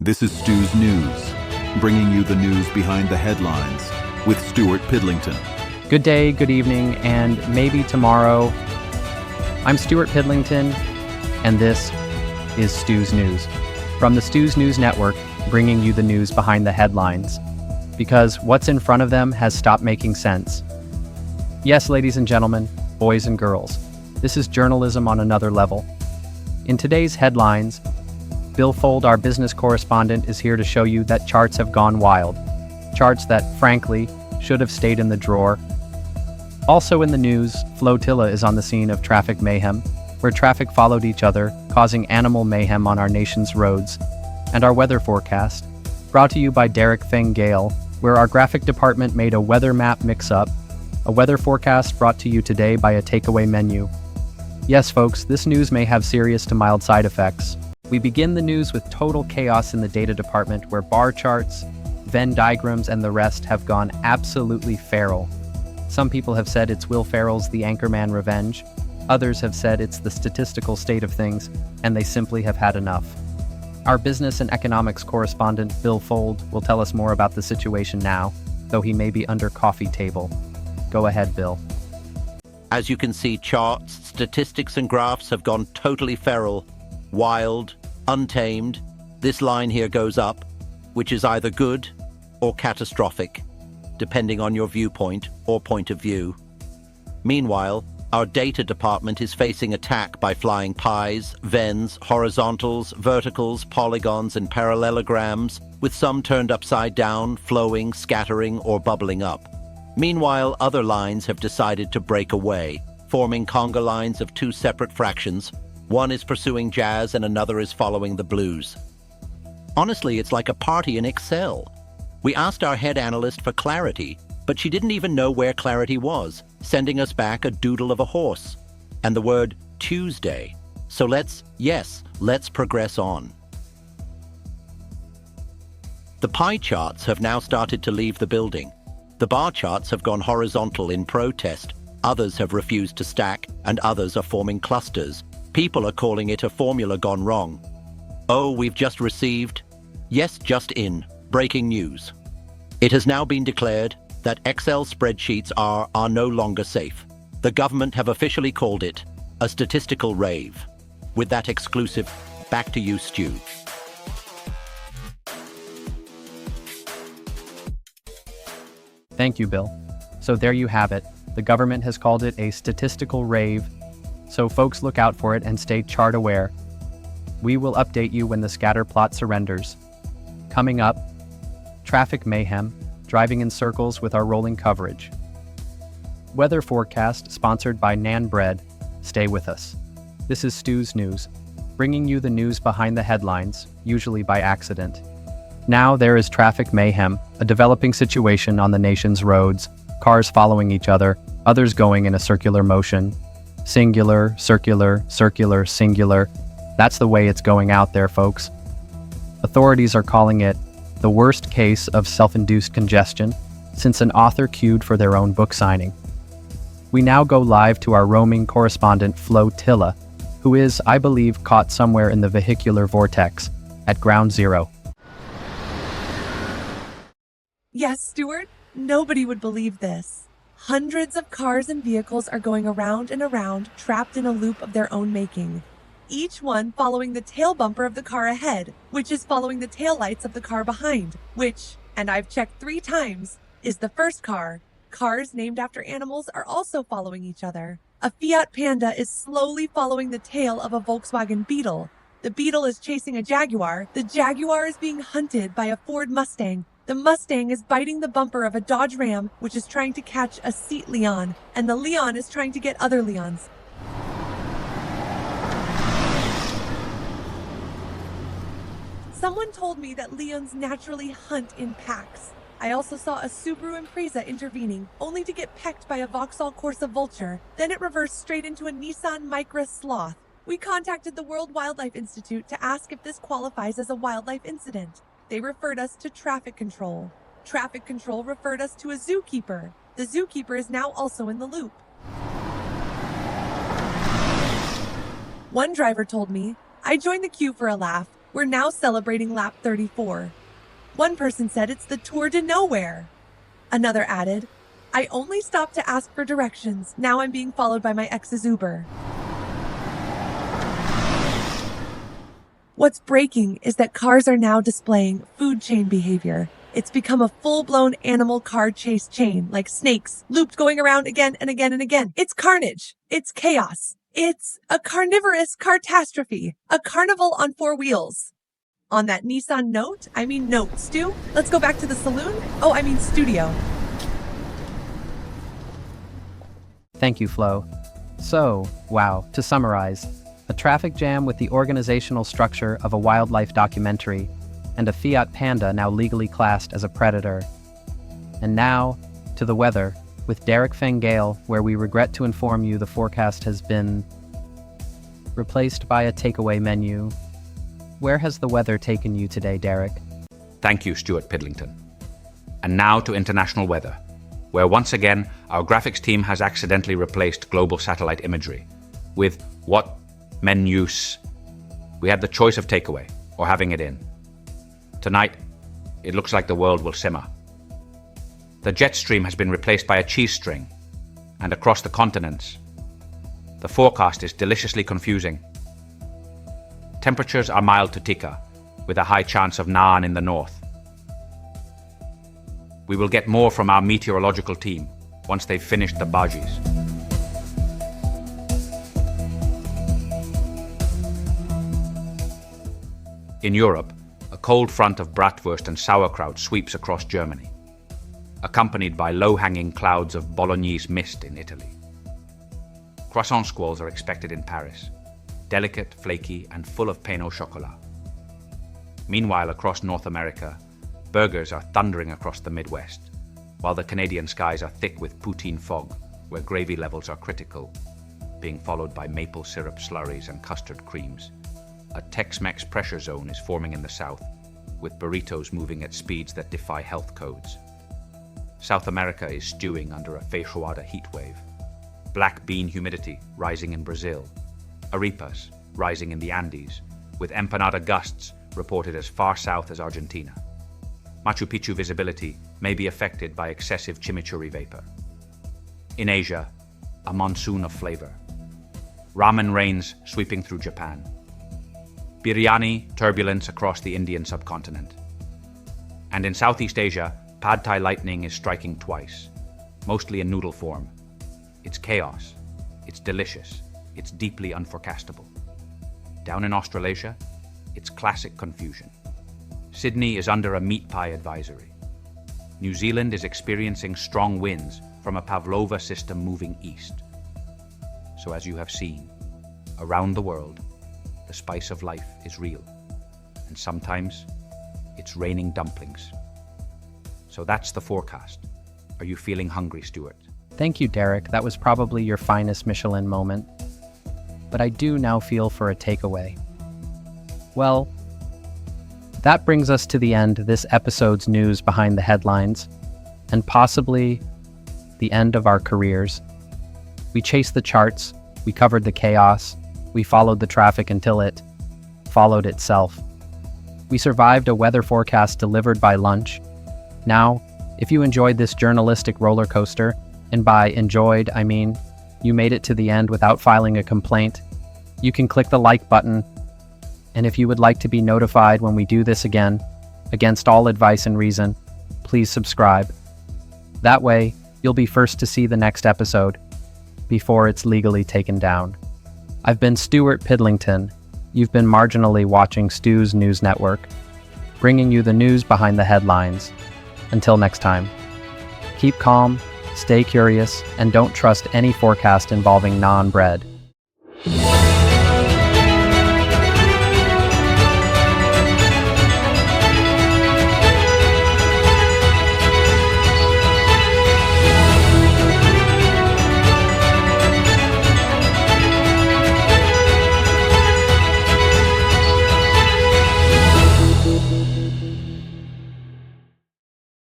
This is Stu's News, bringing you the news behind the headlines with Stewart Pidlington. Good day, good evening, and maybe tomorrow. I'm Stewart Pidlington, and this is Stu's News. From the Stu's News Network, bringing you the news behind the headlines. Because what's in front of them has stopped making sense. Yes, ladies and gentlemen, boys and girls, this is journalism on another level. In today's headlines, Bill Fold, our business correspondent, is here to show you that charts have gone wild. Charts that, frankly, should have stayed in the drawer. Also in the news, Flo Tilla is on the scene of traffic mayhem, where traffic followed each other, causing animal mayhem on our nation's roads. And our weather forecast, brought to you by Derek Thing Gale, where our graphic department made a weather map mix-up. A weather forecast brought to you today by a takeaway menu. Yes, folks, this news may have serious to mild side effects. We begin the news with total chaos in the data department, where bar charts, Venn diagrams, and the rest have gone absolutely feral. Some people have said it's Will Ferrell's The Anchorman Revenge. Others have said it's the statistical state of things, and they simply have had enough. Our business and economics correspondent, Bill Fold, will tell us more about the situation now, though he may be under coffee table. Go ahead, Bill. As you can see, charts, statistics, and graphs have gone totally feral, wild, untamed. This line here goes up, which is either good or catastrophic, depending on your viewpoint or point of view. Meanwhile, our data department is facing attack by flying pies, vens, horizontals, verticals, polygons, and parallelograms, with some turned upside down, flowing, scattering, or bubbling up. Meanwhile, other lines have decided to break away, forming conga lines of two separate fractions. One is pursuing jazz and another is following the blues. Honestly, it's like a party in Excel. We asked our head analyst for clarity, but she didn't even know where clarity was, sending us back a doodle of a horse and the word Tuesday. So let's progress on. The pie charts have now started to leave the building. The bar charts have gone horizontal in protest. Others have refused to stack, and others are forming clusters. People are calling it a formula gone wrong. Oh, we've just received, just in, breaking news. It has now been declared that Excel spreadsheets are no longer safe. The government have officially called it a statistical rave. With that exclusive, back to you, Stu. Thank you, Bill. So there you have it. The government has called it a statistical rave. So folks, look out for it and stay chart aware. We will update you when the scatter plot surrenders. Coming up, traffic mayhem, driving in circles with our rolling coverage. Weather forecast sponsored by Nan Bread. Stay with us. This is Stu's News, bringing you the news behind the headlines, usually by accident. Now there is traffic mayhem, a developing situation on the nation's roads, cars following each other, others going in a circular motion. Singular, circular, circular, singular. That's the way it's going out there, folks. Authorities are calling it the worst case of self-induced congestion since an author queued for their own book signing. We now go live to our roaming correspondent, Flo Tilla, who is, I believe, caught somewhere in the vehicular vortex at Ground Zero. Yes, Stewart, nobody would believe this. Hundreds of cars and vehicles are going around and around, trapped in a loop of their own making. Each one following the tail bumper of the car ahead, which is following the tail lights of the car behind, which, and I've checked 3 times, is the first car. Cars named after animals are also following each other. A Fiat Panda is slowly following the tail of a Volkswagen Beetle. The Beetle is chasing a Jaguar. The Jaguar is being hunted by a Ford Mustang. The Mustang is biting the bumper of a Dodge Ram, which is trying to catch a Seat Leon, and the Leon is trying to get other Leons. Someone told me that Leons naturally hunt in packs. I also saw a Subaru Impreza intervening, only to get pecked by a Vauxhall Corsa Vulture. Then it reversed straight into a Nissan Micra Sloth. We contacted the World Wildlife Institute to ask if this qualifies as a wildlife incident. They referred us to traffic control. Traffic control referred us to a zookeeper. The zookeeper is now also in the loop. One driver told me, I joined the queue for a laugh. We're now celebrating lap 34. One person said it's the Tour de Nowhere. Another added, I only stopped to ask for directions. Now I'm being followed by my ex's Uber. What's breaking is that cars are now displaying food chain behavior. It's become a full-blown animal car chase chain, like snakes, looped going around again and again and again. It's carnage. It's chaos. It's a carnivorous catastrophe. A carnival on four wheels. On that Nissan note, Stu, let's go back to the saloon? Studio. Thank you, Flo. So, wow, to summarize, a traffic jam with the organizational structure of a wildlife documentary, and a Fiat Panda now legally classed as a predator. And now, to the weather, with Derek Fengale, where we regret to inform you the forecast has been replaced by a takeaway menu. Where has the weather taken you today, Derek? Thank you, Stewart Pidlington. And now to international weather, where once again our graphics team has accidentally replaced global satellite imagery with what menus. We had the choice of takeaway or having it in. Tonight, it looks like the world will simmer. The jet stream has been replaced by a cheese string, and across the continents, the forecast is deliciously confusing. Temperatures are mild to Tika, with a high chance of naan in the north. We will get more from our meteorological team once they've finished the bajis. In Europe, a cold front of bratwurst and sauerkraut sweeps across Germany, accompanied by low-hanging clouds of bolognese mist in Italy. Croissant squalls are expected in Paris, delicate, flaky, and full of pain au chocolat. Meanwhile, across North America, burgers are thundering across the Midwest, while the Canadian skies are thick with poutine fog, where gravy levels are critical, being followed by maple syrup slurries and custard creams. A Tex-Mex pressure zone is forming in the south, with burritos moving at speeds that defy health codes. South America is stewing under a feijoada heatwave. Black bean humidity rising in Brazil. Arepas rising in the Andes, with empanada gusts reported as far south as Argentina. Machu Picchu visibility may be affected by excessive chimichurri vapor. In Asia, a monsoon of flavor. Ramen rains sweeping through Japan. Biryani turbulence across the Indian subcontinent. And in Southeast Asia, pad thai lightning is striking twice, mostly in noodle form. It's chaos, it's delicious, it's deeply unforecastable. Down in Australasia, it's classic confusion. Sydney is under a meat pie advisory. New Zealand is experiencing strong winds from a Pavlova system moving east. So as you have seen, around the world, the spice of life is real. And sometimes, it's raining dumplings. So that's the forecast. Are you feeling hungry, Stewart? Thank you, Derek. That was probably your finest Michelin moment. But I do now feel for a takeaway. Well, that brings us to the end of this episode's news behind the headlines, and possibly the end of our careers. We chased the charts, we covered the chaos, we followed the traffic until it followed itself. We survived a weather forecast delivered by lunch. Now, if you enjoyed this journalistic roller coaster, and by enjoyed, I mean you made it to the end without filing a complaint, you can click the like button. And if you would like to be notified when we do this again, against all advice and reason, please subscribe. That way, you'll be first to see the next episode before it's legally taken down. I've been Stewart Pidlington. You've been marginally watching Stu's News Network, bringing you the news behind the headlines. Until next time, keep calm, stay curious, and don't trust any forecast involving naan bread.